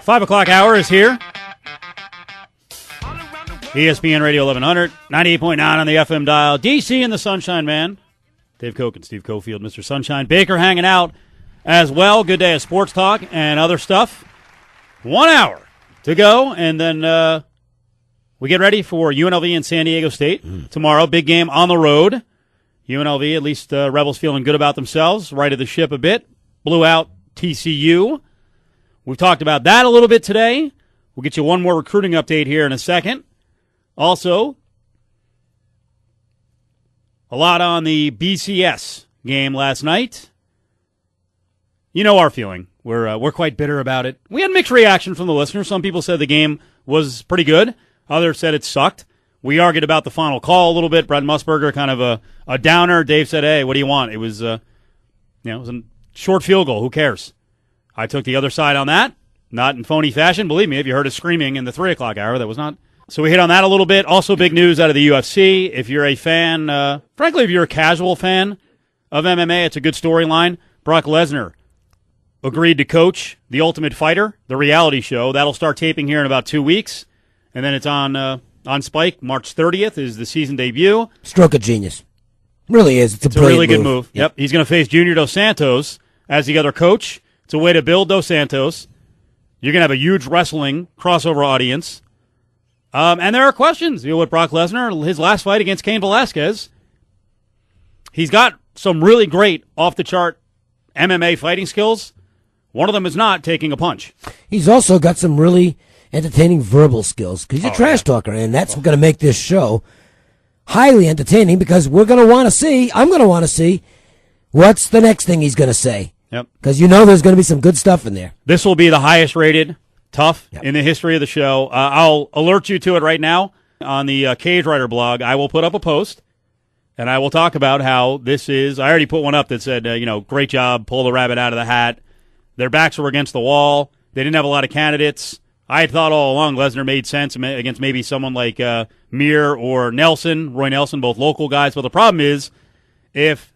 5 o'clock hour is here. ESPN Radio 1100, 98.9 on the FM dial. DC and the Sunshine Man. Dave Koch and Steve Cofield, Mr. Sunshine Baker hanging out as well. Good day of sports talk and other stuff. 1 hour to go, and then we get ready for UNLV and San Diego State tomorrow. Big game on the road. UNLV, at least Rebels feeling good about themselves. Righted the ship a bit. Blew out TCU. We've talked about that a little bit today. We'll get you one more recruiting update here in a second. Also, a lot on the BCS game last night. You know our feeling. We're quite bitter about it. We had mixed reaction from the listeners. Some people said the game was pretty good. Others said it sucked. We argued about the final call a little bit. Brett Musburger, kind of a downer. Dave said, "Hey, what do you want?" It was, it was a short field goal. Who cares? I took the other side on that. Not in phony fashion. Believe me, if you heard us screaming in the 3 o'clock hour, that was not. So we hit on that a little bit. Also, big news out of the UFC. If you're a fan, frankly, if you're a casual fan of MMA, it's a good storyline. Brock Lesnar agreed to coach The Ultimate Fighter, the reality show. That'll start taping here in about 2 weeks. And then it's on Spike. March 30th is the season debut. Stroke of genius. Really is. It's a really good move. Yep. He's going to face Junior Dos Santos as the other coach. It's a way to build Dos Santos. You're going to have a huge wrestling crossover audience. And there are questions. With Brock Lesnar, his last fight against Cain Velasquez, he's got some really great off-the-chart MMA fighting skills. One of them is not taking a punch. He's also got some really entertaining verbal skills because he's a trash talker, and that's going to make this show highly entertaining because we're going to want to see, I'm going to want to see, what's the next thing he's going to say. Yep. Because there's going to be some good stuff in there. This will be the highest rated TUF in the history of the show. I'll alert you to it right now on the Cage Rider blog. I will put up a post, and I will talk about how this is. I already put one up that said, great job, pull the rabbit out of the hat. Their backs were against the wall. They didn't have a lot of candidates. I had thought all along Lesnar made sense against maybe someone like Mir or Nelson, Roy Nelson, both local guys. But the problem is if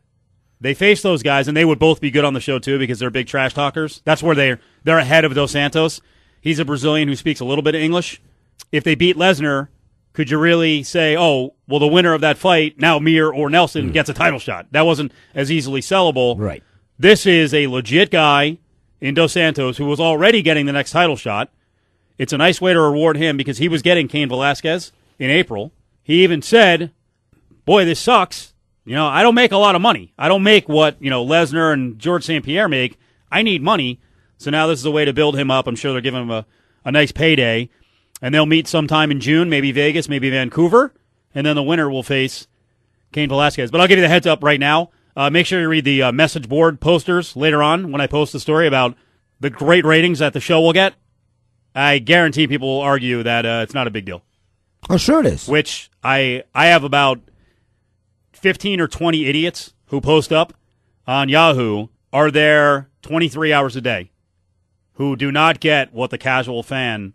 they face those guys, and they would both be good on the show too because they're big trash talkers. That's where they're ahead of Dos Santos. He's a Brazilian who speaks a little bit of English. If they beat Lesnar, could you really say, oh, well, the winner of that fight, now Mir or Nelson, gets a title shot? That wasn't as easily sellable. Right. This is a legit guy in Dos Santos who was already getting the next title shot. It's a nice way to reward him because he was getting Cain Velasquez in April. He even said, boy, this sucks. I don't make a lot of money. I don't make what, Lesnar and George St. Pierre make. I need money. So now this is a way to build him up. I'm sure they're giving him a nice payday. And they'll meet sometime in June, maybe Vegas, maybe Vancouver. And then the winner will face Cain Velasquez. But I'll give you the heads up right now. Make sure you read the message board posters later on when I post the story about the great ratings that the show will get. I guarantee people will argue that it's not a big deal. Oh, sure it is. Which I have about 15 or 20 idiots who post up on Yahoo are there 23 hours a day who do not get what the casual fan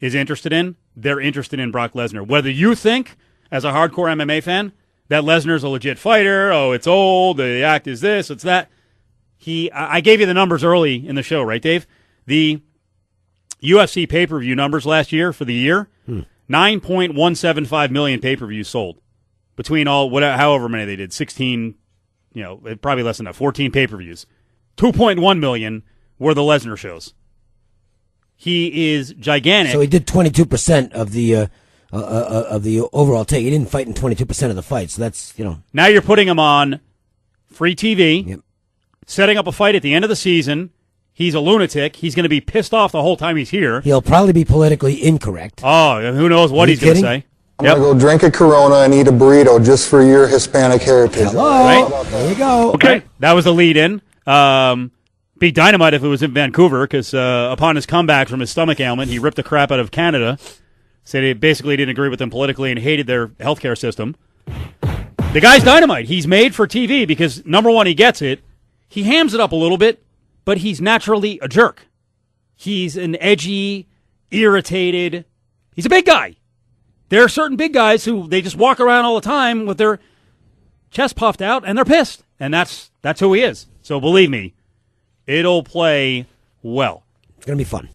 is interested in. They're interested in Brock Lesnar. Whether you think, as a hardcore MMA fan, that Lesnar's a legit fighter, it's old, the act is this, it's that. I gave you the numbers early in the show, right, Dave? The UFC pay-per-view numbers last year for the year, 9.175 million pay-per-views sold. Between however many they did, 16, probably less than that, 14 pay-per-views. 2.1 million were the Lesnar shows. He is gigantic. So he did 22% of the overall take. He didn't fight in 22% of the fights. So that's, Now you're putting him on free TV, Yep. setting up a fight at the end of the season. He's a lunatic. He's going to be pissed off the whole time he's here. He'll probably be politically incorrect. Oh, who knows what he's going to say. I'm going to go drink a Corona and eat a burrito just for your Hispanic heritage. Hello. Right? There you go. Okay. That was the lead-in. Be dynamite if it was in Vancouver, because upon his comeback from his stomach ailment, he ripped the crap out of Canada, said he basically didn't agree with them politically and hated their healthcare system. The guy's dynamite. He's made for TV because, number one, he gets it. He hams it up a little bit, but he's naturally a jerk. He's an edgy, irritated, he's a big guy. There are certain big guys who they just walk around all the time with their chest puffed out and they're pissed. And that's who he is. So believe me, it'll play well. It's going to be fun.